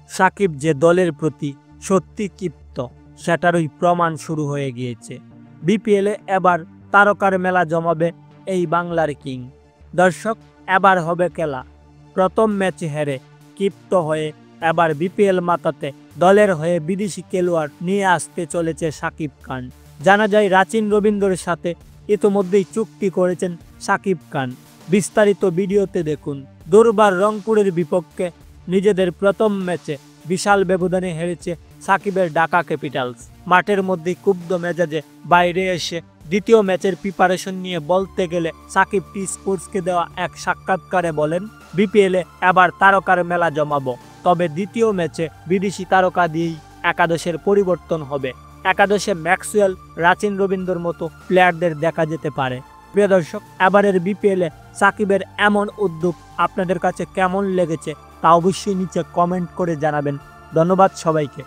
সাকিব যে দলের প্রতি সত্যি ক্ষিপ্ত সেটারই প্রমাণ শুরু হয়ে গিয়েছে। বিপিএলে এবার তারকার মেলা জমাবে এই বাংলার কিং। দর্শক, এবার হবে খেলা। প্রথম ম্যাচে হেরে ক্ষিপ্ত হয়ে এবার বিপিএল মাতাতে দলের হয়ে বিদেশি খেলোয়াড় নিয়ে আসতে চলেছে সাকিব খান। জানা যায় রাচিন রবীন্দ্রের সাথে ইতোমধ্যেই চুক্তি করেছেন সাকিব খান। বিস্তারিত ভিডিওতে দেখুন। দুর্বার রংপুরের বিপক্ষে নিজেদের প্রথম ম্যাচে বিশাল ব্যবধানে হেরেছে সাকিবের ঢাকা ক্যাপিটালস। মাঠের মধ্যে ক্ষুব্ধ মেজাজে বাইরে এসে দ্বিতীয় ম্যাচের প্রিপারেশন নিয়ে বলতে গেলে সাকিব টি স্পোর্টসকে দেওয়া এক সাক্ষাৎকারে বলেন, বিপিএলে এবার তারকার মেলা জমাবো, তবে দ্বিতীয় ম্যাচে বিদেশি তারকা দিয়েই একাদশের পরিবর্তন হবে। একাদশে ম্যাক্সওয়েল, রাচিন রবীন্দ্রর মতো প্লেয়ারদের দেখা যেতে পারে। প্রিয় দর্শক, এবারের বিপিএলে সাকিবের এমন উদ্যোগ আপনাদের কাছে কেমন লেগেছে তা অবশ্যই নিচে কমেন্ট করে জানাবেন। ধন্যবাদ সবাইকে।